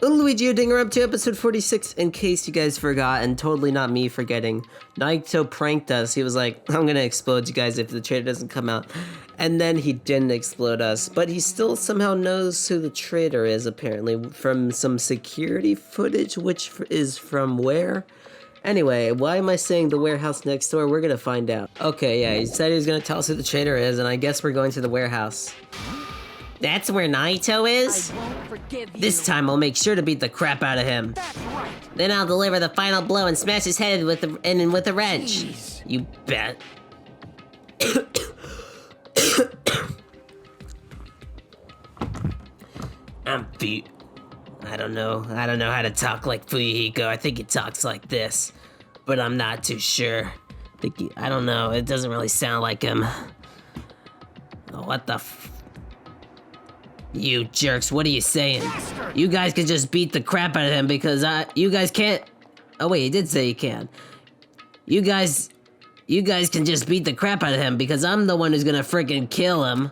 Luigi Danganronpa episode 46, in case you guys forgot, and totally not me forgetting. Nagito pranked us. He was like, I'm gonna explode you guys if the traitor doesn't come out. And then he didn't explode us, but he still somehow knows who the traitor is, apparently, from some security footage, which is from where? Anyway, why am I saying the warehouse next door? We're gonna find out. Okay, yeah, he said he was gonna tell us who the traitor is, and I guess we're going to the warehouse. That's where Nagito is? I won't forgive you. This time I'll make sure to beat the crap out of him. That's right. Then I'll deliver the final blow and smash his head with a wrench. Jeez. You bet. I'm beat. I don't know how to talk like Fuyuhiko. I think he talks like this, but I'm not too sure. I don't know. It doesn't really sound like him. Oh, what the You jerks, what are you saying? Bastard. You guys can just beat the crap out of him because you guys can't. Oh wait, he did say you can. You guys can just beat the crap out of him because I'm the one who's gonna freaking kill him.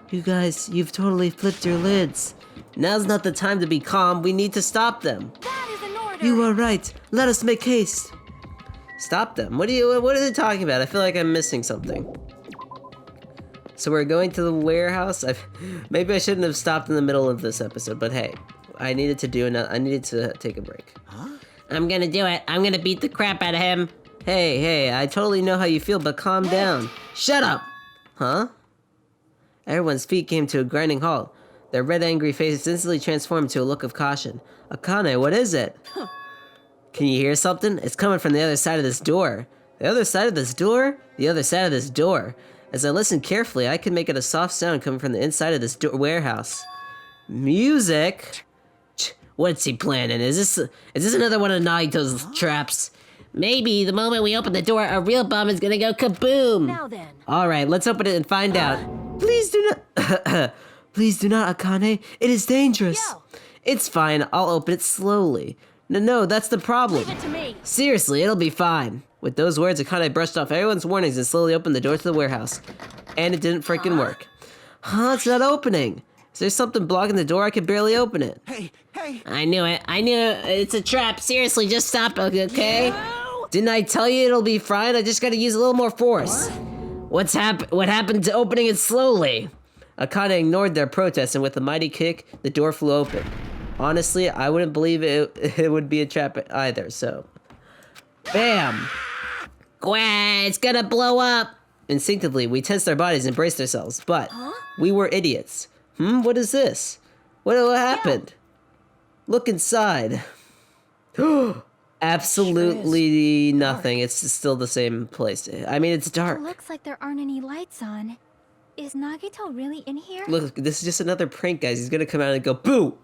You guys, you've totally flipped your lids. Now's not the time to be calm. We need to stop them. That is an order. You are right. Let us make haste. Stop them. What are they talking about? I feel like I'm missing something. So we're going to the warehouse. Maybe I shouldn't have stopped in the middle of this episode, but hey, I needed to take a break. Huh? I'm gonna do it. I'm gonna beat the crap out of him. Hey, I totally know how you feel, but calm down. Shut up! Huh? Everyone's feet came to a grinding halt. Their red, angry faces instantly transformed to a look of caution. Akane, what is it? Can you hear something? It's coming from the other side of this door. The other side of this door? The other side of this door. As I listened carefully, I could make it a soft sound coming from the inside of this warehouse. Music? What's he planning? Is this another one of Nagito's traps? Maybe the moment we open the door, a real bomb is gonna go kaboom! Now then. Alright, let's open it and find out. Please do not... Please do not, Akane. It is dangerous. Yo. It's fine. I'll open it slowly. No, that's the problem. Leave it to me. Seriously, it'll be fine. With those words, Akane brushed off everyone's warnings and slowly opened the door to the warehouse. And it didn't freaking work. Huh? It's not opening. Is there something blocking the door? I can barely open it. Hey! I knew it. It's a trap. Seriously, just stop, okay? No. Didn't I tell you it'll be fine? I just gotta use a little more force. What happened to opening it slowly? Akane ignored their protest, and with a mighty kick, the door flew open. Honestly, I wouldn't believe it would be a trap either, so... Bam! Gwah, it's gonna blow up! Instinctively, we tensed our bodies and braced ourselves, but we were idiots. What is this? What happened? Look inside. Absolutely nothing. It's still the same place. I mean, it's dark. Looks like there aren't any lights on. Is Nagito really in here? Look, this is just another prank, guys. He's gonna come out and go, boo!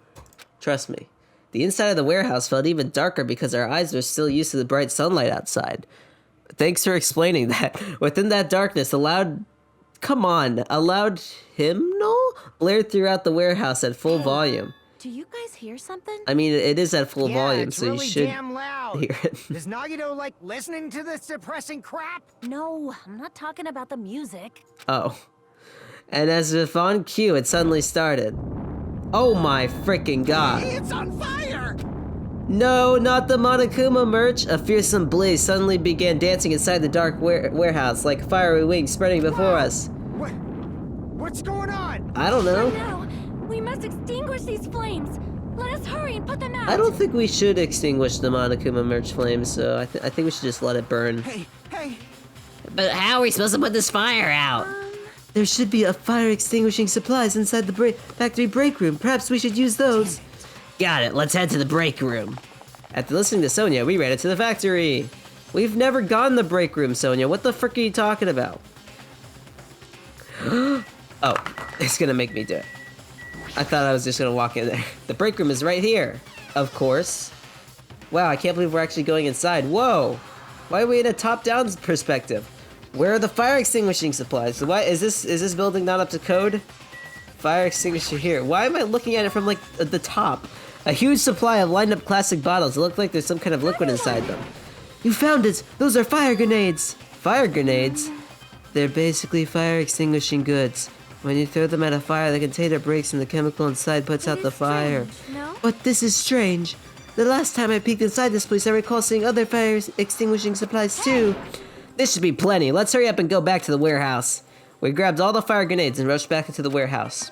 Trust me. The inside of the warehouse felt even darker because our eyes were still used to the bright sunlight outside. Thanks for explaining that. Within that darkness, a loud hymnal blared throughout the warehouse at full volume. Do you guys hear something? I mean, it is at full volume, it's so really you should damn loud. hear it. Does Nagito like listening to this depressing crap? No, I'm not talking about the music. Oh. And as if on cue, it suddenly started. Oh my freaking god. Hey, it's on fire! No, not the Monokuma merch! A fearsome blaze suddenly began dancing inside the dark warehouse like fiery wings spreading before us. What's going on? I don't know. No, we must extinguish these flames. Let us hurry and put them out. I don't think we should extinguish the Monokuma merch flames, so I think we should just let it burn. Hey! But how are we supposed to put this fire out? There should be a fire extinguishing supplies inside the factory break room. Perhaps we should use those. Got it. Let's head to the break room. After listening to Sonia, we ran into the factory. We've never gone to the break room, Sonia. What the frick are you talking about? Oh, it's gonna make me do it. I thought I was just gonna walk in there. The break room is right here. Of course. Wow, I can't believe we're actually going inside. Whoa. Why are we in a top-down perspective? Where are the fire extinguishing supplies? Why is this building not up to code? Fire extinguisher here. Why am I looking at it from like the top? A huge supply of lined up plastic bottles. It look like there's some kind of liquid inside them. You found it! Those are fire grenades! Fire grenades? They're basically fire extinguishing goods. When you throw them at a fire, the container breaks and the chemical inside puts out the fire. No? But this is strange. The last time I peeked inside this place, I recall seeing other fire extinguishing supplies too. This should be plenty. Let's hurry up and go back to the warehouse. We grabbed all the fire grenades and rushed back into the warehouse.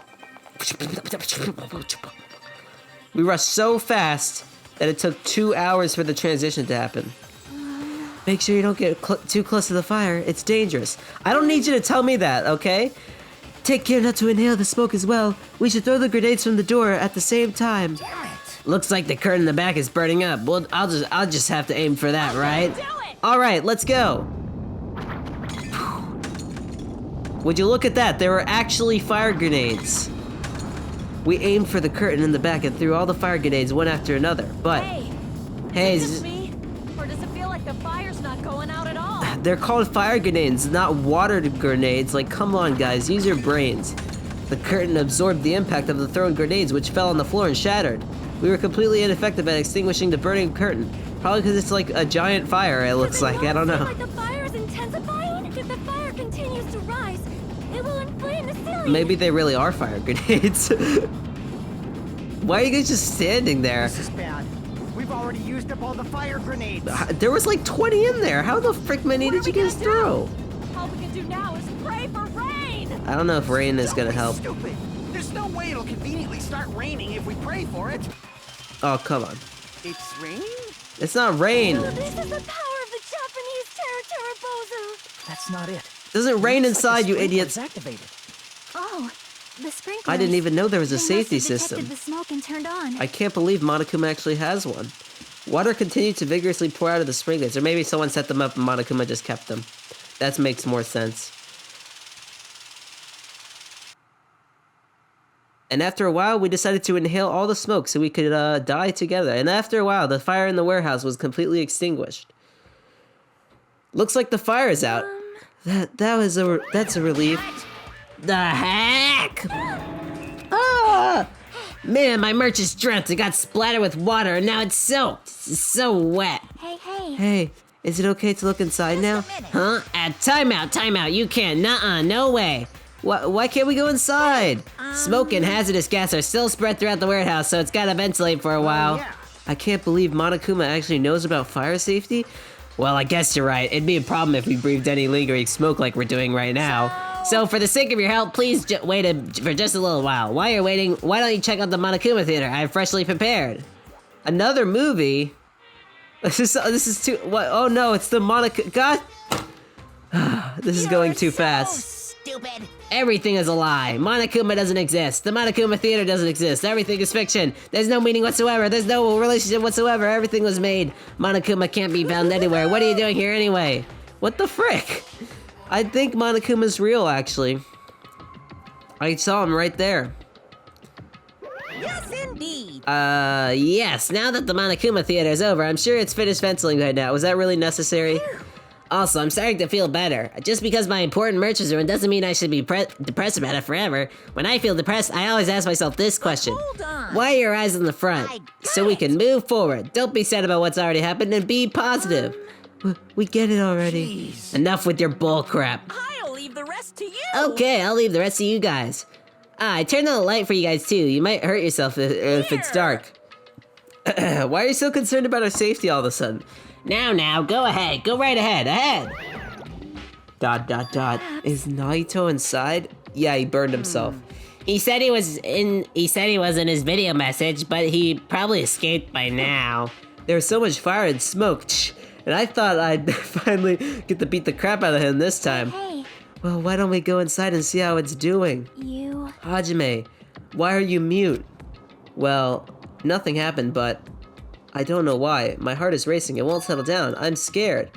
We rushed so fast that it took 2 hours for the transition to happen. Make sure you don't get too close to the fire. It's dangerous. I don't need you to tell me that, okay? Take care not to inhale the smoke as well. We should throw the grenades from the door at the same time. Damn it! Looks like the curtain in the back is burning up. Well, I'll just have to aim for that, right? Do it! All right, let's go. Would you look at that? There were actually fire grenades. We aimed for the curtain in the back and threw all the fire grenades one after another. But hey, Is this me? Or does it feel like the fire's not going out at all? they're called fire grenades, not water grenades. Like, come on, guys, use your brains. The curtain absorbed the impact of the thrown grenades, which fell on the floor and shattered. We were completely ineffective at extinguishing the burning curtain. Probably because it's like a giant fire, it looks like. I don't know. Like the fire is intensifying? If the fire continues to rise, it will inflame the ceiling. Maybe they really are fire grenades. Why are you guys just standing there? This is bad. We've already used up all the fire grenades. There was like 20 in there. How the frick many did you guys throw? All we can do now is pray for rain! I don't know if rain is gonna help. Stupid. There's no way it'll conveniently start raining if we pray for it. Oh, come on. It's raining? It's not rain. Oh, this is the power of the Japanese Terror. That's not it. Doesn't rain Looks like inside, the you sprinklers idiots. activated. Oh, the sprinklers. I didn't even know there was a They must safety have detected system. the smoke and turned on. I can't believe Monokuma actually has one. Water continued to vigorously pour out of the sprinklers, or maybe someone set them up and Monokuma just kept them. That makes more sense. And after a while, we decided to inhale all the smoke so we could die together. And after a while, the fire in the warehouse was completely extinguished. Looks like the fire is out. That's a relief. The heck? Ah! Man, my merch is drenched. It got splattered with water, and now it's soaked. It's so wet. Hey. Hey, is it okay to look inside now? Huh? Timeout. You can't. Nuh-uh, no way. Why can't we go inside? Smoke and hazardous gas are still spread throughout the warehouse, so it's gotta ventilate for a while. yeah. I can't believe Monokuma actually knows about fire safety. Well, I guess you're right. It'd be a problem if we breathed any lingering smoke like we're doing right now. So for the sake of your help, please wait for just a little while. While you're waiting, why don't you check out the Monokuma Theater? I've freshly prepared. Another movie? This is too... What? Oh no, it's the Monokuma... God! This is going too fast. Stupid. Everything is a lie. Monokuma doesn't exist. The Monokuma Theater doesn't exist. Everything is fiction. There's no meaning whatsoever. There's no relationship whatsoever. Everything was made. Monokuma can't be found anywhere. What are you doing here anyway? What the frick? I think Monokuma's real, actually. I saw him right there. Yes, indeed. Yes. Now that the Monokuma Theater is over, I'm sure it's finished ventilating right now. Was that really necessary? Also, I'm starting to feel better. Just because my important merch is ruined doesn't mean I should be depressed about it forever. When I feel depressed, I always ask myself this question. Hold on. Why are your eyes on the front? I got So we can move forward. Don't be sad about what's already happened and be positive. We get it already. Jeez. Enough with your bull crap. I'll leave the rest to you. Okay, I'll leave the rest of you guys. I turned on the light for you guys too. You might hurt yourself if it's dark. Why are you so concerned about our safety all of a sudden? Now, go ahead. Go right ahead. Ahead. ... Is Nagito inside? Yeah, he burned himself. He said he was in his video message, but he probably escaped by now. There was so much fire and smoke, and I thought I'd finally get to beat the crap out of him this time. Hey, Well, why don't we go inside and see how it's doing? you. Hajime, why are you mute? Well, nothing happened, but I don't know why. My heart is racing. It won't settle down. I'm scared.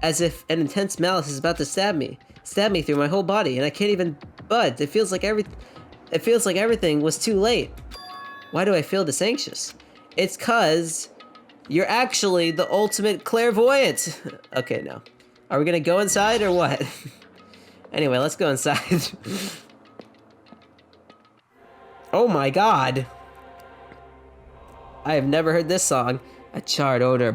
As if an intense malice is about to stab me through my whole body, and I can't even budge. It feels like everything was too late. Why do I feel this anxious? It's 'cause you're actually the ultimate clairvoyant. Okay, no. Are we gonna go inside or what? Anyway, let's go inside. Oh my god. I have never heard this song. A charred odor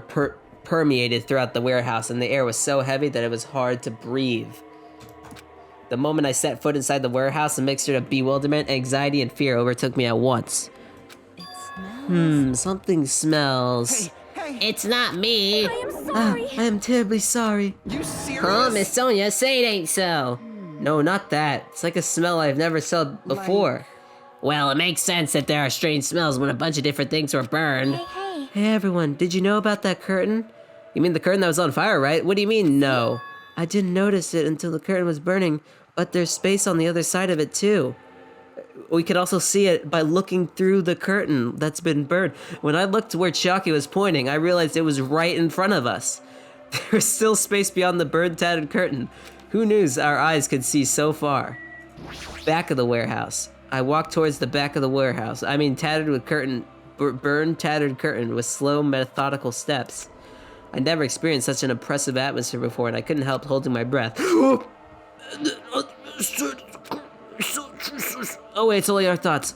permeated throughout the warehouse, and the air was so heavy that it was hard to breathe. The moment I set foot inside the warehouse, a mixture of bewilderment, anxiety, and fear overtook me at once. It smells. Something smells. Hey, It's not me. I am sorry. I am terribly sorry. you serious? Huh, Miss Sonia, say it ain't so. No, not that. It's like a smell I've never smelled before. Well, it makes sense that there are strange smells when a bunch of different things were burned. Hey. Hey everyone, did you know about that curtain? You mean the curtain that was on fire, right? What do you mean, no? I didn't notice it until the curtain was burning, but there's space on the other side of it too. We could also see it by looking through the curtain that's been burned. When I looked where Chiaki was pointing, I realized it was right in front of us. There's still space beyond the burned, tattered curtain. Who knew our eyes could see so far? Back of the warehouse. I walked towards the back of the warehouse. I mean, tattered with curtain, burned, tattered curtain with slow, methodical steps. I never experienced such an oppressive atmosphere before, and I couldn't help holding my breath. Oh wait, it's only our thoughts.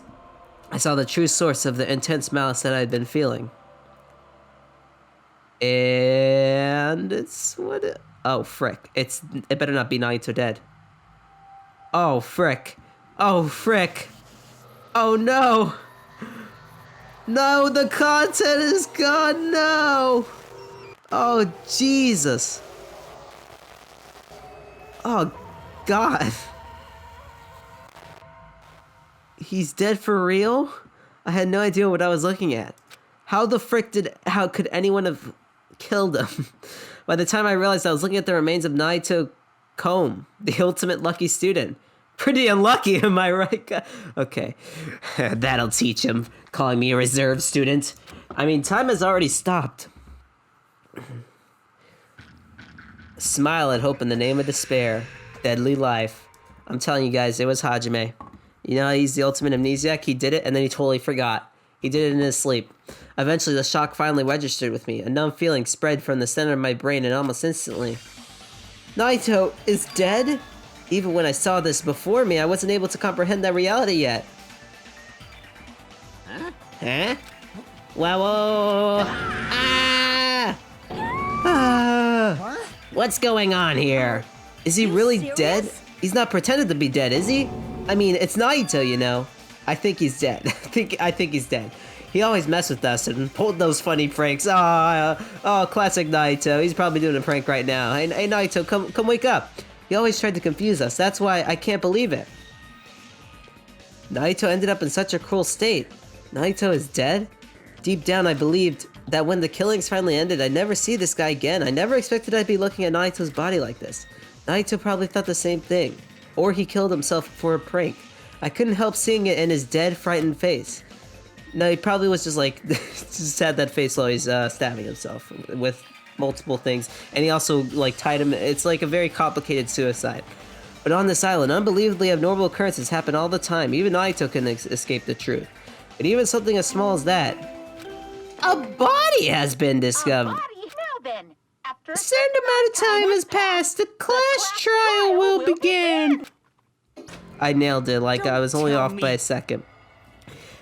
I saw the true source of the intense malice that I'd been feeling. And it's what? Oh frick! It better not be Nagito dead. Oh frick! Oh frick! Oh no! No, the content is gone. No! Oh Jesus! Oh God! He's dead for real? I had no idea what I was looking at. How could anyone have killed him? By the time I realized I was looking at the remains of Nagito Combe, the ultimate lucky student. Pretty unlucky, am I right? Okay, that'll teach him, calling me a reserve student. I mean, time has already stopped. Smile at hope in the name of despair. Deadly life. I'm telling you guys, it was Hajime. You know, he's the ultimate amnesiac. He did it, and then he totally forgot. He did it in his sleep. Eventually, the shock finally registered with me. A numb feeling spread from the center of my brain, and almost instantly, Nagito is dead? Even when I saw this before me, I wasn't able to comprehend that reality yet. Huh? Whoa. Ah! Ah! What's going on here? Is he really dead? He's not pretending to be dead, is he? I mean, it's Nagito, you know. I think he's dead. I think he's dead. He always messed with us and pulled those funny pranks. Oh, classic Nagito. He's probably doing a prank right now. Hey, Nagito, come wake up. He always tried to confuse us. That's why I can't believe it. Nagito ended up in such a cruel state. Nagito is dead? Deep down, I believed that when the killings finally ended, I'd never see this guy again. I never expected I'd be looking at Nagito's body like this. Nagito probably thought the same thing. Or he killed himself for a prank. I couldn't help seeing it in his dead, frightened face. No, he probably was just like, just had that face while he's stabbing himself with multiple things. And he also like tied him, it's like a very complicated suicide. But on this island, unbelievably abnormal occurrences happen all the time. Even Nagito couldn't escape the truth. But even something as small as that, a body has been discovered. Now then, after A certain amount of time has passed. The class trial will begin. I nailed it, like I was only tell off me. by a second.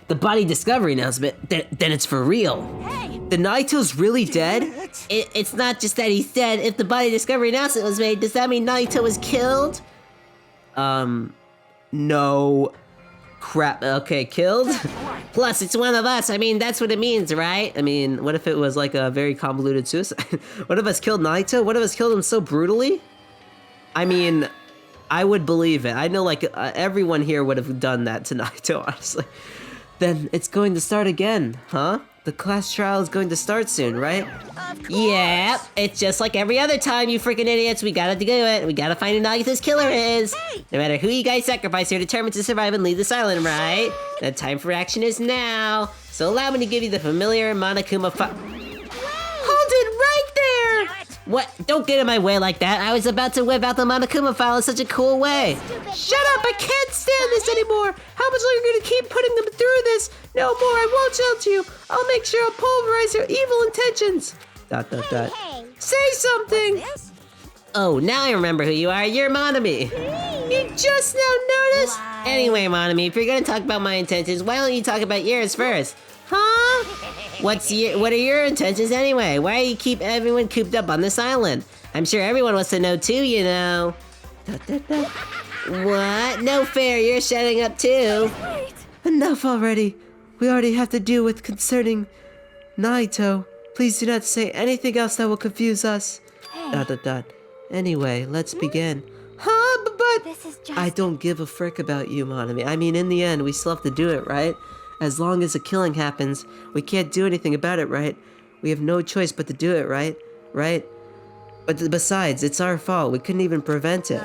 The body discovery announcement, then it's for real. Hey! The Nagito's really dead? It's not just that he's dead. If the body discovery announcement was made, does that mean Nagito was killed? No. Crap, okay, killed? Plus, it's one of us. I mean, that's what it means, right? I mean, what if it was like a very convoluted suicide? What if us killed Nagito? What if us killed him so brutally? I mean, I would believe it. I know like everyone here would have done that to Nagito, honestly. Then it's going to start again, huh? The class trial is going to start soon, right? Yeah, it's just like every other time, you freaking idiots. We gotta do it. We gotta find who Nagito's killer is. No matter who you guys sacrifice, you're determined to survive and leave this island, right? The time for action is now. So allow me to give you the familiar Monokuma Hold it right there! What? Don't get in my way like that. I was about to whip out the Monokuma file in such a cool way. Shut up! I can't stand this anymore! How much longer are you gonna keep putting them through this? No more, I won't shelter you! I'll make sure I'll pulverize your evil intentions! ... Hey! Say something! Oh, now I remember who you are. You're Monami. You just now noticed? Anyway, Monami, if you're gonna talk about my intentions, why don't you talk about yours first? Huh? What are your intentions anyway? Why do you keep everyone cooped up on this island? I'm sure everyone wants to know too, you know. What? No fair, you're shutting up too. Wait! Enough already. We already have to deal with concerning Naito. Please do not say anything else that will confuse us. Hey, Anyway, let's begin. Huh? But this is just... I don't give a frick about you, Monami. I mean, in the end, we still have to do it, right? As long as a killing happens, we can't do anything about it, right? We have no choice but to do it, right? Right? But besides, it's our fault. We couldn't even prevent it.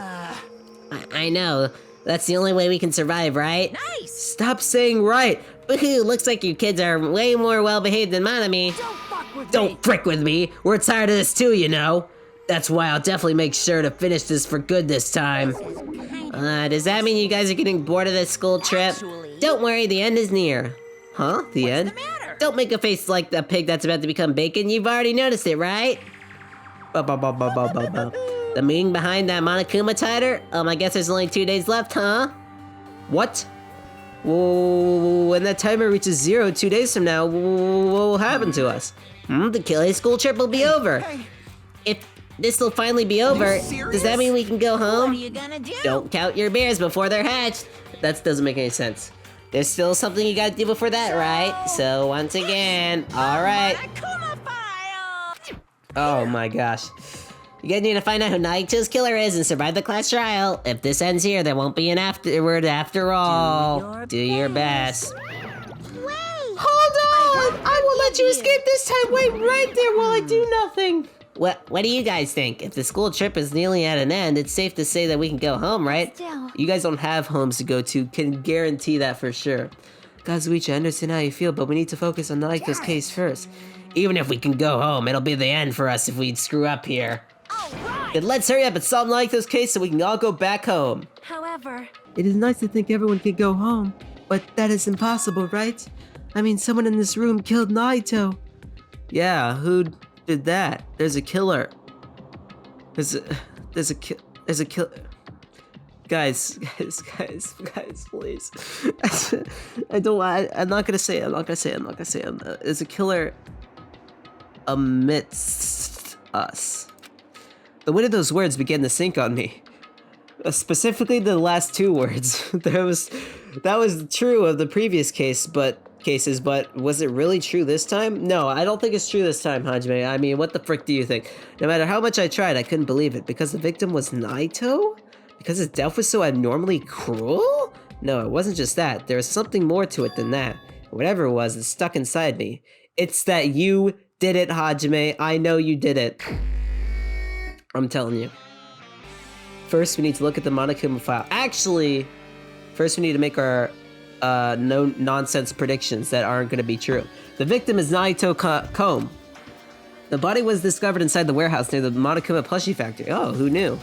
I know. That's the only way we can survive, right? Stop saying right. Woohoo, looks like you kids are way more well-behaved than Manami. Don't fuck with me. Don't frick with me. We're tired of this too, you know. That's why I'll definitely make sure to finish this for good this time. Does that mean you guys are getting bored of this school trip? Don't worry, the end is near. Huh? The end? Don't make a face like the pig that's about to become bacon. You've already noticed it, right? The meaning behind that Monokuma title? I guess there's only 2 days left, huh? What? Whoa, when that timer reaches 0 2 days from now, what will happen to us? The killing school trip will be over. If this will finally be over, does that mean we can go home? Don't count your bears before they're hatched. That doesn't make any sense. There's still something you gotta do before that, right? So once again, alright. Oh my gosh. You guys need to find out who Naito's killer is and survive the class trial. If this ends here, there won't be an afterward after all. Do your best. Hold on! I will let you escape this time. Wait right there while I do nothing. What do you guys think? If the school trip is nearly at an end, it's safe to say that we can go home, right? Still. You guys don't have homes to go to. Can guarantee that for sure. Kazuichi, I understand how you feel, but we need to focus on Naito's case first. Even if we can go home, it'll be the end for us if we screw up here. Then let's hurry up and solve Naito's case so we can all go back home. However, It is nice to think everyone can go home, but that is impossible, right? I mean, someone in this room killed Naito. Yeah, who did that? There's a killer. There's a killer. Guys, please. I'm not gonna say it. There's a killer amidst us. The weight of those words began to sink on me. Specifically the last 2 words. That was true of the previous cases, but was it really true this time? No, I don't think it's true this time, Hajime. I mean, what the frick do you think? No matter how much I tried, I couldn't believe it. Because the victim was Naito? Because his death was so abnormally cruel? No, it wasn't just that. There was something more to it than that. Whatever it was, it's stuck inside me. It's that you did it, Hajime. I know you did it. I'm telling you. First, we need to look at the Monokuma file. Actually, first we need to make our no-nonsense predictions that aren't going to be true. The victim is Naito Kome. The body was discovered inside the warehouse near the Monokuma plushie factory. Oh, who knew?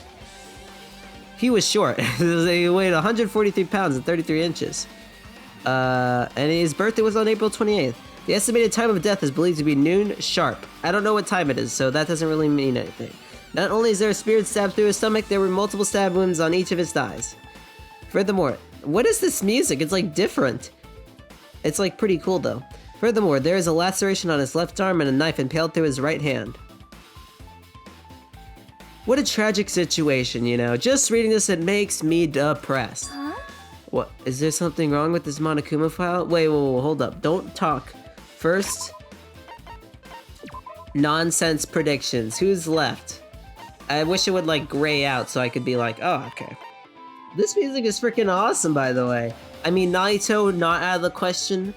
He was short. He weighed 143 pounds and 33 inches. And his birthday was on April 28th. The estimated time of death is believed to be noon sharp. I don't know what time it is, so that doesn't really mean anything. Not only is there a spear stabbed through his stomach, there were multiple stab wounds on each of his thighs. Furthermore, what is this music? It's like different. It's like pretty cool though. Furthermore, there is a laceration on his left arm and a knife impaled through his right hand. What a tragic situation, you know. Just reading this, it makes me depressed. huh? What? Is there something wrong with this Monokuma file? Wait, hold up. Don't talk. First, nonsense predictions. Who's left? I wish it would like gray out so I could be like, oh, okay. This music is freaking awesome, by the way. I mean, Naito not out of the question.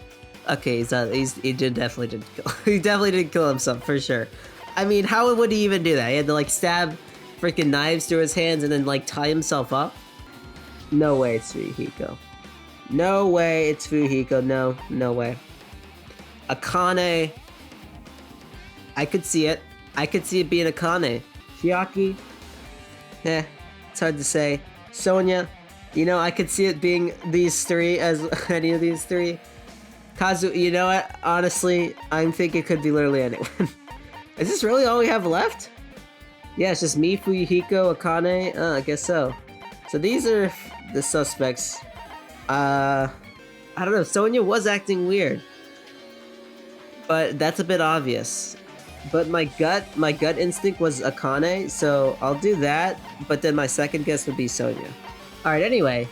Okay, he definitely didn't kill. He definitely didn't kill himself for sure. I mean, how would he even do that? He had to like stab freaking knives through his hands and then like tie himself up. No way, it's Fuyuhiko. No way, it's Fuyuhiko. No way. Akane. I could see it. I could see it being Akane. Chiaki. It's hard to say. Sonya. You know, I could see it being these 3 as any of these 3. Kazu, you know what? Honestly, I think it could be literally anyone. Is this really all we have left? Yeah, it's just me, Fuyuhiko, Akane. I guess so. So these are the suspects. I don't know. Sonya was acting weird, but that's a bit obvious. But my gut instinct was Akane, so I'll do that. But then my second guess would be Sonya. Alright, anyway.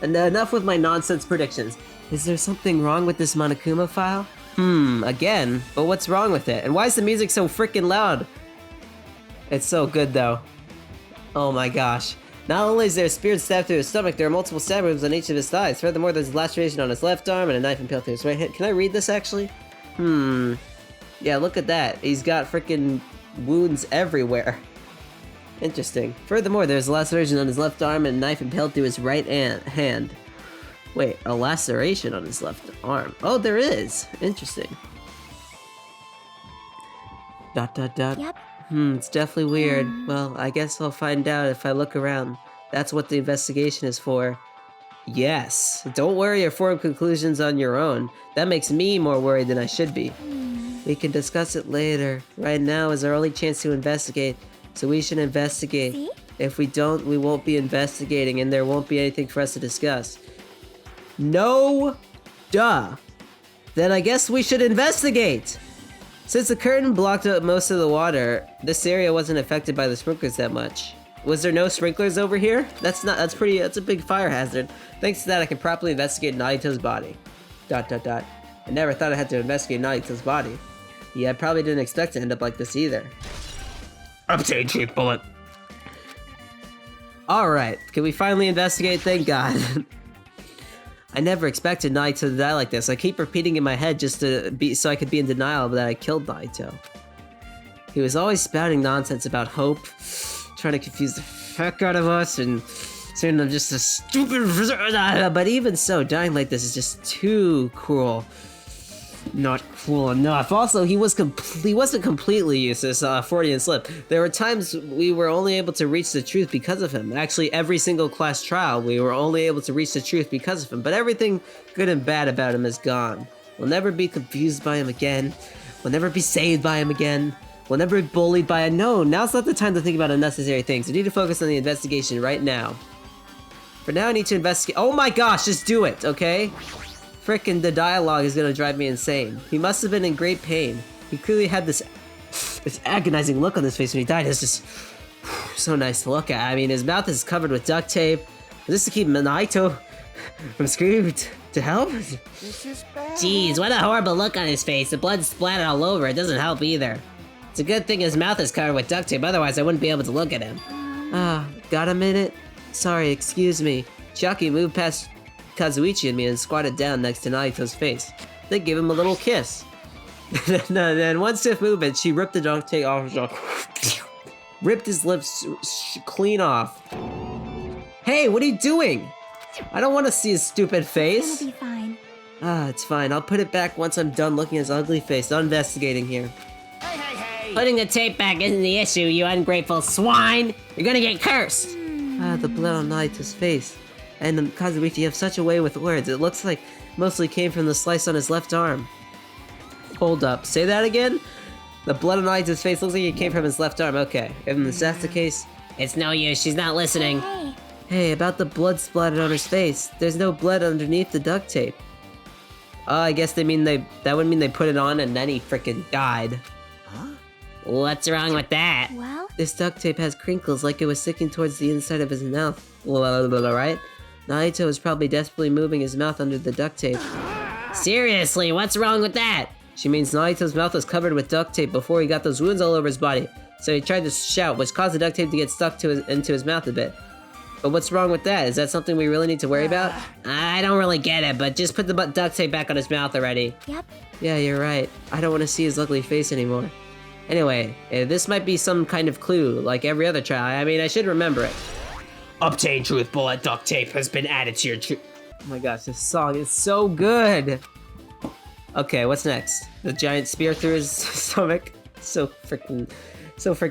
Enough with my nonsense predictions. Is there something wrong with this Monokuma file? Again? But what's wrong with it? And why is the music so freaking loud? It's so good though. Oh my gosh. Not only is there a spear stabbed through his stomach, there are multiple stab wounds on each of his thighs. Furthermore, there's a laceration on his left arm and a knife impaled through his right hand. Can I read this actually? Yeah, look at that. He's got freaking wounds everywhere. Interesting. Furthermore, there's a laceration on his left arm and a knife impaled through his right hand. Wait, a laceration on his left arm. Oh, there is. Interesting. ... Yep. It's definitely weird. Well, I guess I'll find out if I look around. That's what the investigation is for. Yes. Don't worry or form conclusions on your own. That makes me more worried than I should be. We can discuss it later. Right now is our only chance to investigate, so we should investigate. See? If we don't, we won't be investigating and there won't be anything for us to discuss. No, duh. Then I guess we should investigate. Since the curtain blocked up most of the water, this area wasn't affected by the sprinklers that much. Was there no sprinklers over here? That's a big fire hazard. Thanks to that, I can properly investigate Nagito's body. ... I never thought I had to investigate Nagito's body. Yeah, I probably didn't expect to end up like this either. Obtain truth bullet. Alright, can we finally investigate? Thank God. I never expected Nagito to die like this. I keep repeating in my head just so I could be in denial that I killed Nagito. He was always spouting nonsense about hope, trying to confuse the heck out of us, and saying I'm just a stupid... But even so, dying like this is just too cruel. Not cruel enough. Also, he wasn't completely useless, Freudian slip. There were times we were only able to reach the truth because of him. Actually, every single class trial, we were only able to reach the truth because of him. But everything good and bad about him is gone. We'll never be confused by him again. We'll never be saved by him again. We'll never be bullied by him. No, now's not the time to think about unnecessary things. We need to focus on the investigation right now. For now, I need to investigate. Oh my gosh, just do it, okay? Frickin' the dialogue is gonna drive me insane. He must have been in great pain. He clearly had this agonizing look on his face when he died. It's just so nice to look at. I mean, his mouth is covered with duct tape. Is this to keep Nagito from screaming to help? This is bad. Jeez, what a horrible look on his face. The blood splattered all over. It doesn't help either. It's a good thing his mouth is covered with duct tape, otherwise I wouldn't be able to look at him. Got a minute? Sorry, excuse me. Chiaki moved past Kazuichi and me and squatted down next to Nagito's face. They gave him a little kiss. Then one stiff movement, she ripped the duct tape off his jaw. Ripped his lips clean off. Hey, what are you doing? I don't want to see his stupid face. It'll be fine. It's fine. I'll put it back once I'm done looking at his ugly face. Not investigating here. Hey! Putting the tape back isn't the issue, you ungrateful swine! You're gonna get cursed! The blood on Nagito's face. And Kazuichi, you have such a way with words. It looks like mostly came from the slice on his left arm. Hold up. Say that again? The blood on Nagito's face looks like it came from his left arm. Okay. If that's the case... It's no use, she's not listening. Hey, Hey, about the blood splattered on his face. There's no blood underneath the duct tape. I guess that would mean they put it on and then he frickin' died. What's wrong with that? well, This duct tape has crinkles like it was sticking towards the inside of his mouth. Right? Nagito was probably desperately moving his mouth under the duct tape. Seriously, what's wrong with that? She means Nagito's mouth was covered with duct tape before he got those wounds all over his body. So he tried to shout, which caused the duct tape to get stuck into his mouth a bit. But what's wrong with that? Is that something we really need to worry about? I don't really get it, but just put the duct tape back on his mouth already. yep. Yeah, you're right. I don't want to see his ugly face anymore. Anyway, this might be some kind of clue, like every other trial. I mean, I should remember it. Obtain truth bullet duct tape has been added to your truth. Oh my gosh, this song is so good! Okay, what's next? The giant spear through his stomach? So freaking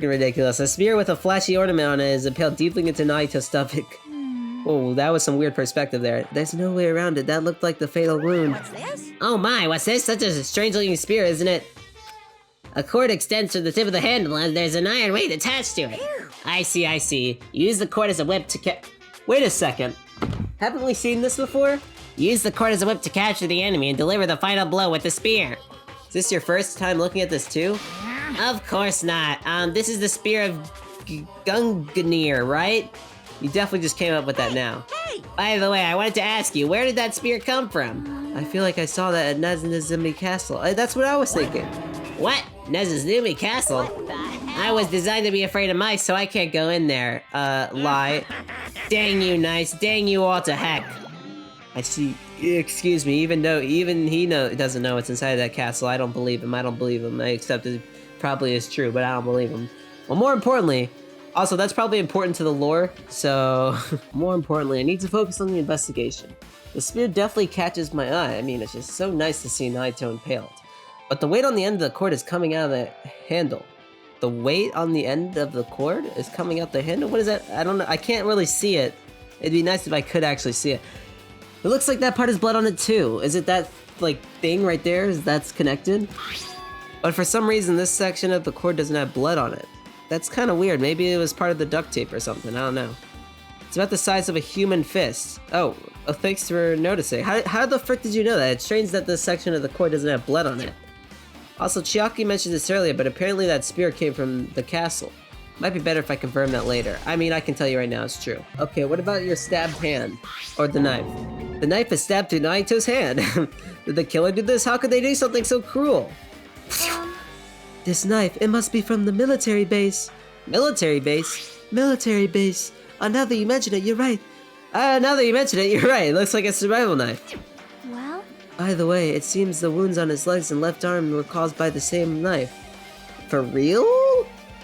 ridiculous. A spear with a flashy ornament on it is impaled deeply into Nagito's stomach. Oh, that was some weird perspective there. There's no way around it. That looked like the fatal wound. What's this? Oh my, what's this? Such a strange looking spear, isn't it? A cord extends to the tip of the handle and there's an iron weight attached to it. I see. Use the cord as a whip to Wait a second. Haven't we seen this before? Use the cord as a whip to capture the enemy and deliver the final blow with the spear. Is this your first time looking at this too? Of course not. This is the spear of Gungnir, right? You definitely just came up with that now. By the way, I wanted to ask you, where did that spear come from? I feel like I saw that at Nezumi Castle. That's what I was thinking. What? Nezumi Castle? I was designed to be afraid of mice, so I can't go in there. Lie. Dang you, nice. Dang you all to heck. I see. Excuse me. Even he doesn't know what's inside of that castle. I don't believe him. I accept it probably is true, but I don't believe him. Well, more importantly, also that's probably important to the lore. So, more importantly, I need to focus on the investigation. The spear definitely catches my eye. I mean, it's just so nice to see Nagito impaled. But the weight on the end of the cord is coming out of the handle. The weight on the end of the cord is coming out the handle? What is that? I don't know. I can't really see it. It'd be nice if I could actually see it. It looks like that part has blood on it too. Is it that, like, thing right there? That's connected? But for some reason, this section of the cord doesn't have blood on it. That's kind of weird. Maybe it was part of the duct tape or something. I don't know. It's about the size of a human fist. Oh, thanks for noticing. How the frick did you know that? It's strange that this section of the cord doesn't have blood on it. Also, Chiaki mentioned this earlier, but apparently that spear came from the castle. Might be better if I confirm that later. I mean, I can tell you right now, it's true. Okay, what about your stabbed hand? Or the knife? The knife is stabbed through Naito's hand. Did the killer do this? How could they do something so cruel? This knife, it must be from the military base. Military base? Military base. Now that you mention it, you're right. Now that you mention it, you're right. It looks like a survival knife. Well? By the way, it seems the wounds on his legs and left arm were caused by the same knife. For real?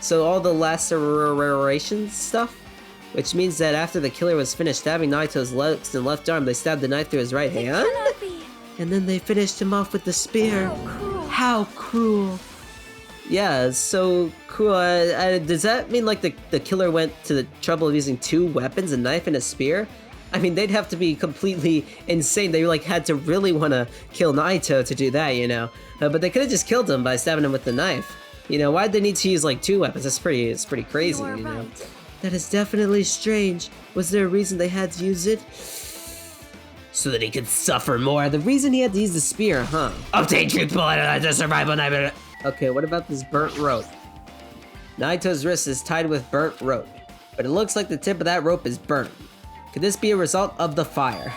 So all the laceration stuff? Which means that after the killer was finished stabbing Naito's legs and left arm, they stabbed the knife through his right hand? Cannot be. And then they finished him off with the spear. How cruel. How cruel. Yeah, it's so cool. Does that mean like the killer went to the trouble of using two weapons, a knife and a spear? I mean, they'd have to be completely insane. They like had to really want to kill Naito to do that, you know. But they could have just killed him by stabbing him with the knife. You know, why'd they need to use like two weapons? It's pretty crazy, You are know. right. That is definitely strange. Was there a reason they had to use it? So that he could suffer more. The reason he had to use the spear, huh? Obtain truth bullet to survival knife. Okay, what about this burnt rope? Naito's wrist is tied with burnt rope, but it looks like the tip of that rope is burnt. Could this be a result of the fire?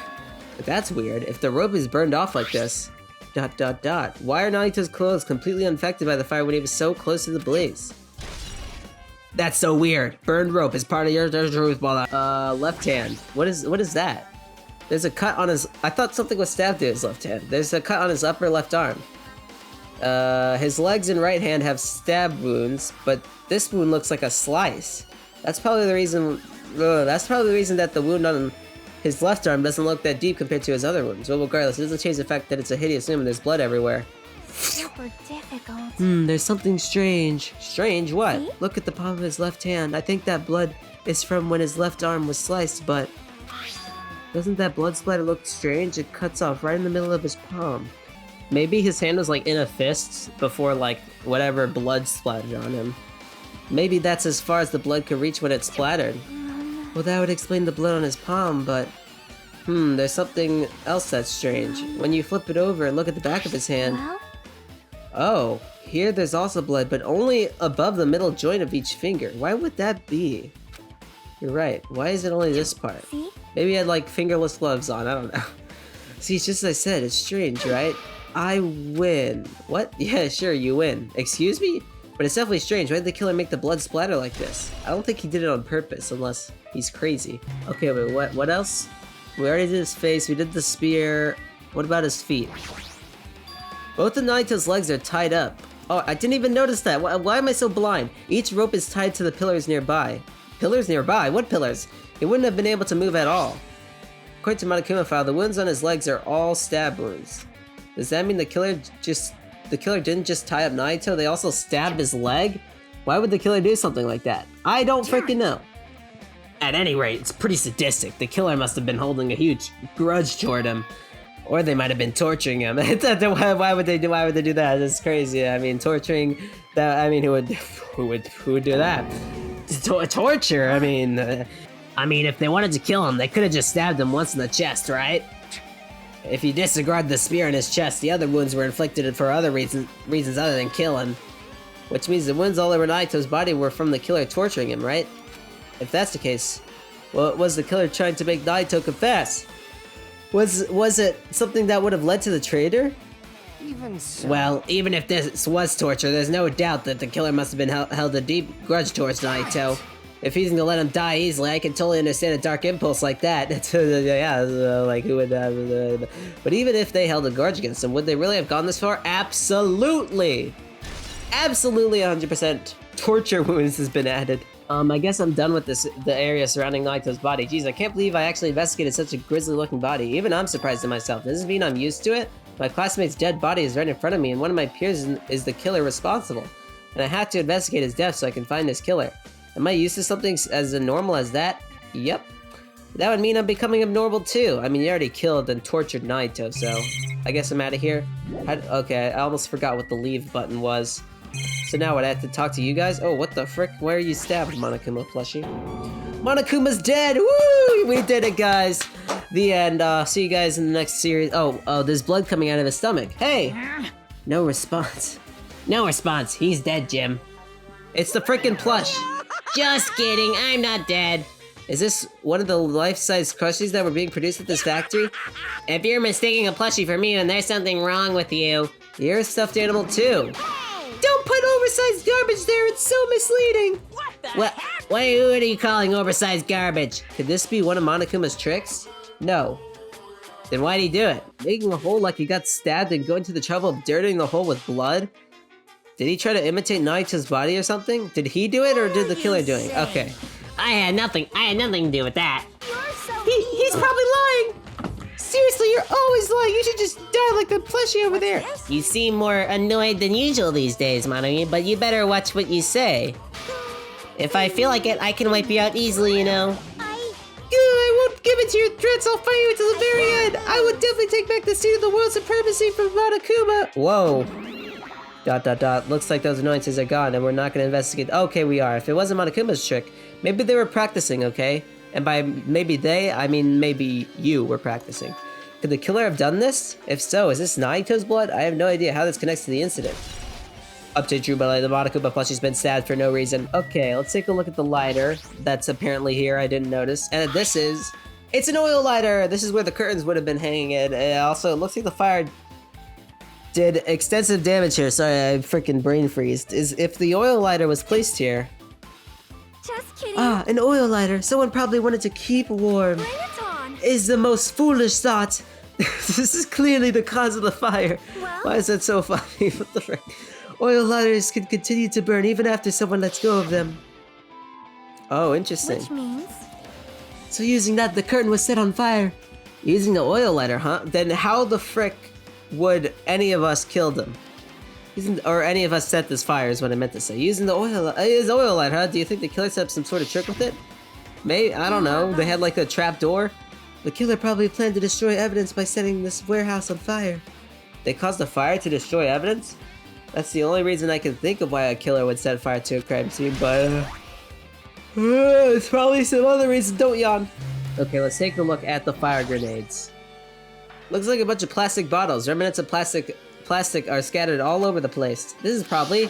But that's weird. If the rope is burned off like this, ... Why are Naito's clothes completely unaffected by the fire when he was so close to the blaze? That's so weird. Burned rope is part of your truth bullet. Left hand. What is that? There's a cut on his... I thought something was stabbed through his left hand. There's a cut on his upper left arm. His legs and right hand have stab wounds, but this wound looks like a slice. That's probably the reason that the wound on his left arm doesn't look that deep compared to his other wounds. Well, regardless, it doesn't change the fact that it's a hideous wound and there's blood everywhere. Super difficult. There's something strange. Strange? What? See? Look at the palm of his left hand. I think that blood is from when his left arm was sliced, but... Doesn't that blood splatter look strange? It cuts off right in the middle of his palm. Maybe his hand was like in a fist before like whatever blood splattered on him. Maybe that's as far as the blood could reach when it splattered. Well, that would explain the blood on his palm, but... there's something else that's strange. When you flip it over and look at the back of his hand... Well? Oh, here there's also blood, but only above the middle joint of each finger. Why would that be? You're right. Why is it only this part? See? Maybe he had like fingerless gloves on, I don't know. See, it's just as I said, it's strange, right? I win. What? Yeah, sure, you win. Excuse me? But it's definitely strange. Why did the killer make the blood splatter like this? I don't think he did it on purpose, unless he's crazy. Okay, but what else? We already did his face, we did the spear. What about his feet? Both of Naito's legs are tied up. Oh, I didn't even notice that. Why am I so blind? Each rope is tied to the pillars nearby. Pillars nearby? What pillars? He wouldn't have been able to move at all. According to Monokuma file, the wounds on his legs are all stab wounds. Does that mean the killer didn't just tie up Naito, they also stabbed his leg? Why would the killer do something like that? I don't freaking know. At any rate, it's pretty sadistic. The killer must have been holding a huge grudge toward him. Or they might have been torturing him. Why would they do that? That's crazy. I mean, torturing that, I mean, who would do that? Torture, I mean, if they wanted to kill him, they could have just stabbed him once in the chest, right? If you disregard the spear in his chest, the other wounds were inflicted for other reasons other than killing. Which means the wounds all over Naito's body were from the killer torturing him, right? If that's the case, Was the killer trying to make Nagito confess? Was it something that would have led to the traitor? Even so. Well, even if this was torture, there's no doubt that the killer must have been held a deep grudge towards Nagito. If he's gonna let him die easily, I can totally understand a dark impulse like that. Yeah, like who would but even if they held a grudge against him, would they really have gone this far? Absolutely! Absolutely 100% torture wounds has been added. I guess I'm done with the area surrounding Nagito's body. Jeez, I can't believe I actually investigated such a grisly looking body. Even I'm surprised at myself. Does this mean I'm used to it? My classmate's dead body is right in front of me, and one of my peers is the killer responsible. And I have to investigate his death so I can find his killer. Am I used to something as normal as that? Yep. That would mean I'm becoming abnormal too. I mean, you already killed and tortured Nagito, so I guess I'm out of here. Okay, I almost forgot what the leave button was. So now what, I have to talk to you guys? Oh, what the frick? Why are you stabbed, Monokuma plushie? Monokuma's dead! Woo! We did it, guys! The end. See you guys in the next series. Oh, there's blood coming out of his stomach. Hey! No response. No response. He's dead, Jim. It's the frickin' plush! Just kidding. I'm not dead. Is this one of the life-size plushies that were being produced at this factory? If you're mistaking a plushie for me, then there's something wrong with you. You're a stuffed animal too. Don't put oversized garbage there, it's so misleading! What are you calling oversized garbage? Could this be one of Monokuma's tricks? No. Then why'd he do it? Making a hole like he got stabbed and going to the trouble of dirtying the hole with blood? Did he try to imitate Nagito's body or something? Did he do it or did the killer do it? Okay. I had nothing to do with that. He's probably lying! Seriously, you're always lying. You should just die like the plushie over there. You seem more annoyed than usual these days, Monomi, but you better watch what you say. If I feel like it, I can wipe you out easily, you know. I won't give in to your threats. I'll fight you until the very end. I would definitely take back the seat of the world supremacy from Monokuma. Whoa. ... Looks like those annoyances are gone and we're not going to investigate. Okay, we are. If it wasn't Monokuma's trick, maybe they were practicing, okay? And by maybe they, I mean maybe you were practicing. Could the killer have done this? If so, is this Nagito's blood? I have no idea how this connects to the incident. Update True Ballet, the Monokuma plushie's been stabbed for no reason. Okay, let's take a look at the lighter that's apparently here, I didn't notice. And it's an oil lighter! This is where the curtains would have been hanging in. And also, it looks like the fire did extensive damage here. Sorry, I freaking brain freezed. If the oil lighter was placed here... Just kidding. Ah, an oil lighter. Someone probably wanted to keep warm. Bring it on. Is the most foolish thought. This is clearly the cause of the fire. Well? Why is that so funny? What the frick? Oil lighters can continue to burn even after someone lets go of them. Oh, interesting. Which means? So using that, the curtain was set on fire. Using the oil lighter, huh? Then how the frick would any of us kill them? Or any of us set this fire is what I meant to say. Using the oil light, huh? Do you think the killer set up some sort of trick with it? Maybe, I don't know. They had like a trap door. The killer probably planned to destroy evidence by setting this warehouse on fire. They caused a fire to destroy evidence? That's the only reason I can think of why a killer would set fire to a crime scene, but... it's probably some other reason. Don't yawn. Okay, let's take a look at the fire grenades. Looks like a bunch of plastic bottles. Remnants of plastic are scattered all over the place. This is probably...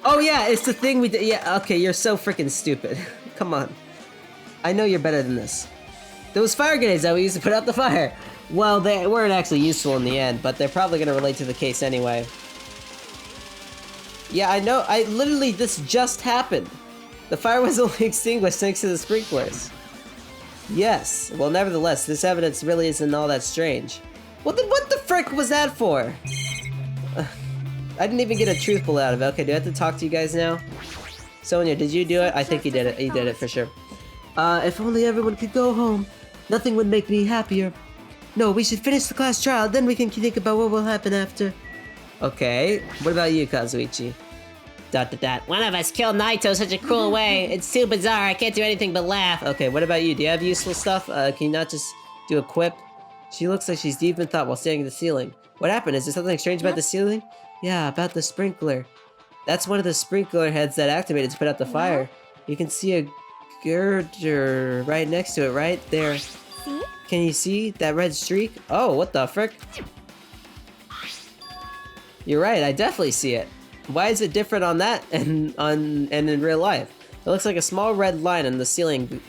Oh yeah, it's the thing we did. Yeah, okay, you're so freaking stupid. Come on. I know you're better than this. Those fire grenades that we used to put out the fire. Well, they weren't actually useful in the end, but they're probably going to relate to the case anyway. Yeah, I know. Literally, this just happened. The fire was only extinguished thanks to the sprinklers. Yes. Well, nevertheless, this evidence really isn't all that strange. Well, then what the frick was that for? I didn't even get a truthful out of it. Okay, do I have to talk to you guys now? Sonia, did you do it? I think you did it. You did it for sure. If only everyone could go home. Nothing would make me happier. No, we should finish the class trial, then we can think about what will happen after. Okay, what about you, Kazuichi? ... One of us killed Nagito such a cruel way. It's too bizarre. I can't do anything but laugh. Okay, what about you? Do you have useful stuff? Can you not just do a quip? She looks like she's deep in thought while staring at the ceiling. What happened? Is there something strange about the ceiling? Yeah, about the sprinkler. That's one of the sprinkler heads that activated to put out the fire. You can see a girder right next to it, right there. See? Can you see that red streak? Oh, what the frick? You're right, I definitely see it. Why is it different on that and in real life? It looks like a small red line on the ceiling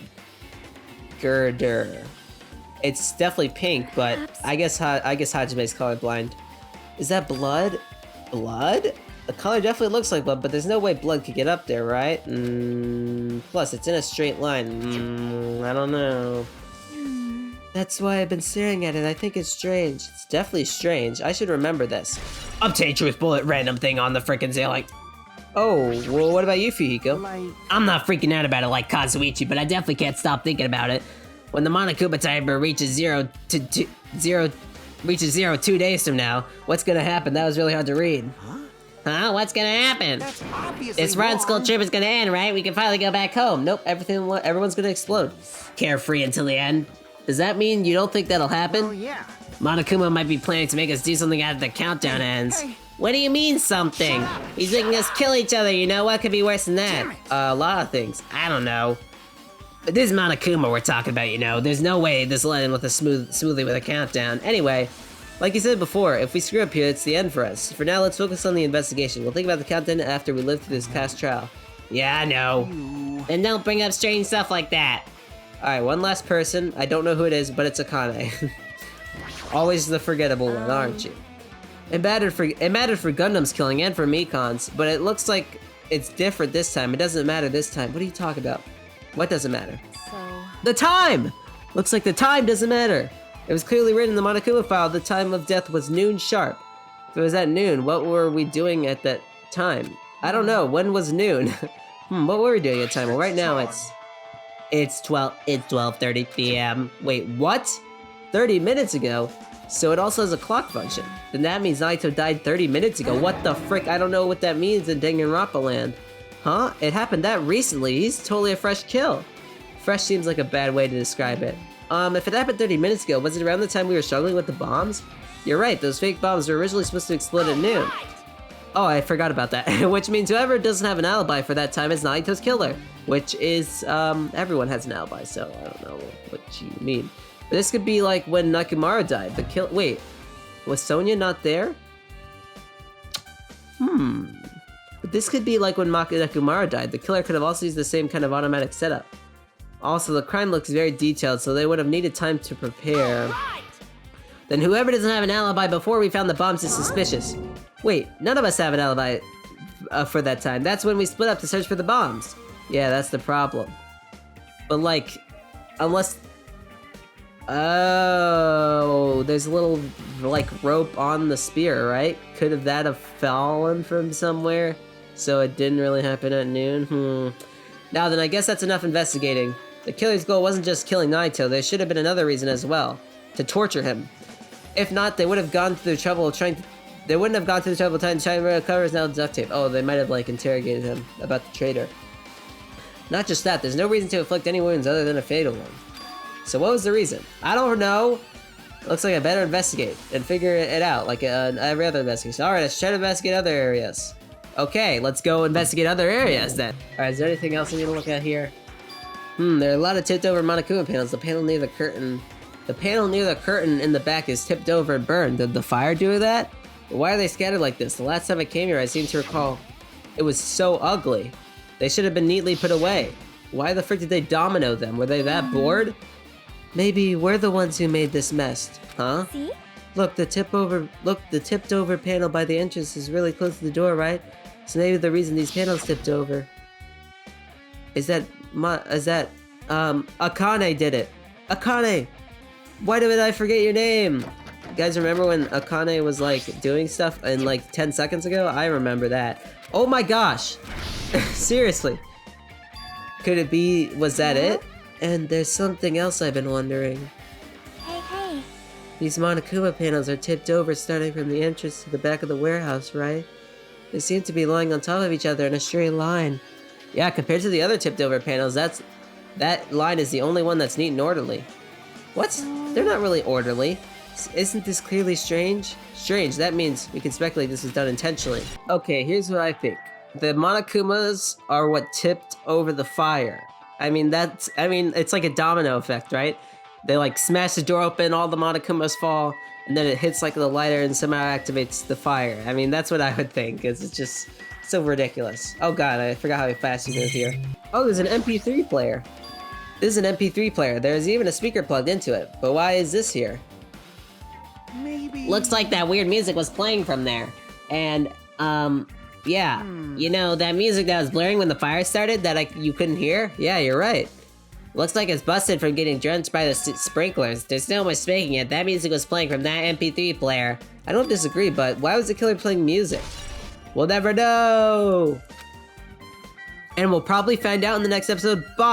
girder. It's definitely pink, but I guess Hajime's colorblind. Is that blood? Blood? The color definitely looks like blood, but there's no way blood could get up there, right? Plus, it's in a straight line. I don't know. That's why I've been staring at it. I think it's strange. It's definitely strange. I should remember this. Update truth bullet random thing on the frickin' ceiling. Oh, well, what about you, Fujiko? I'm not freaking out about it like Kazuichi, but I definitely can't stop thinking about it. When the Monokuma timer reaches zero 2 days from now, what's gonna happen? That was really hard to read. Huh? What's gonna happen? That's obviously This run school wrong. trip is gonna end, right? We can finally go back home. Nope, everyone's gonna explode. Carefree until the end. Does that mean you don't think that'll happen? Oh, yeah. Monokuma might be planning to make us do something after the countdown ends. Hey. What do you mean, something? Shut up. He's making us kill each other, you know? What could be worse than Damn that? it. A lot of things. I don't know. But this is Monokuma we're talking about, you know? There's no way this will end with a smoothly with a countdown. Anyway, Like you said before, if we screw up here, it's the end for us. For now, let's focus on the investigation. We'll think about the countdown after we live through this past trial. yeah, I know. And don't bring up strange stuff like that. Alright, one last person. I don't know who it is, but it's Akane. Always the forgettable one, aren't you? It mattered for Gundam's killing and for Mikon's, but it looks like it's different this time. It doesn't matter this time. What are you talking about? What doesn't matter? So, The time! Looks like the time doesn't matter. It was clearly written in the Monokuma file the time of death was noon sharp. If it was at noon, what were we doing at that time? I don't know. When was noon? What were we doing at time? Well, right now it's 12:30 p.m. Wait, what? 30 minutes ago? So it also has a clock function. Then that means Nagito died 30 minutes ago. What the frick? I don't know what that means in Danganronpa land. Huh? It happened that recently. He's totally a fresh kill. Fresh seems like a bad way to describe it. If it happened 30 minutes ago, was it around the time we were struggling with the bombs? You're right, those fake bombs were originally supposed to explode at noon. Oh, I forgot about that. Which means whoever doesn't have an alibi for that time is Nagito's killer. Which is, everyone has an alibi, so I don't know what you mean. But this could be like when Nakamura died. Wait, was Sonya not there? But this could be like when Nakamura died. The killer could have also used the same kind of automatic setup. Also, the crime looks very detailed, so they would have needed time to prepare. Then whoever doesn't have an alibi before we found the bombs is suspicious. Wait, none of us have an alibi for that time. That's when we split up to search for the bombs. Yeah, that's the problem. But like, unless... Oh, there's a little, like, rope on the spear, right? Could have that have fallen from somewhere? So it didn't really happen at noon? Now then, I guess that's enough investigating. The killer's goal wasn't just killing Nagito, there should have been another reason as well. To torture him. If not, they would have gone through the trouble trying to... They wouldn't have gone through the trouble of trying to recover his now duct tape. Oh, they might have, like, interrogated him about the traitor. Not just that, there's no reason to inflict any wounds other than a fatal one. So what was the reason? I don't know. Looks like I better investigate and figure it out, like every other investigation. Alright, let's try to investigate other areas. Okay, let's go investigate other areas then. Alright, is there anything else I need to look at here? There are a lot of tipped over Monokuma panels. The panel near the curtain in the back is tipped over and burned. Did the fire do that? Why are they scattered like this? The last time I came here, I seem to recall it was so ugly. They should have been neatly put away. Why the frick did they domino them? Were they that bored? Maybe we're the ones who made this mess, huh? see? Look, the tipped over panel by the entrance is really close to the door, right? So maybe the reason these panels tipped over is that Akane did it. Akane! Why did I forget your name? You guys remember when Akane was like doing stuff in like 10 seconds ago? I remember that. Oh my gosh! Seriously. Could it be, was that it? And there's something else I've been wondering. Hey. These Monokuma panels are tipped over starting from the entrance to the back of the warehouse, right? They seem to be lying on top of each other in a straight line. Yeah, compared to the other tipped over panels, that line is the only one that's neat and orderly. What? They're not really orderly. Isn't this clearly strange? Strange, that means we can speculate this was done intentionally. Okay, here's what I think. The Monokumas are what tipped over the fire. I mean, it's like a domino effect, right? They like smash the door open, all the Monokumas fall, and then it hits like the lighter and somehow activates the fire. I mean, that's what I would think, because it's just so ridiculous. Oh god, I forgot how fast you move here. Oh, there's an MP3 player. This is an MP3 player. There's even a speaker plugged into it. But why is this here? Maybe... Looks like that weird music was playing from there. And, yeah. You know, that music that was blaring when the fire started that you couldn't hear? Yeah, you're right. Looks like it's busted from getting drenched by the sprinklers. There's no mistaking it. That music was playing from that MP3 player. I don't disagree, but why was the killer playing music? We'll never know! And we'll probably find out in the next episode. Bye!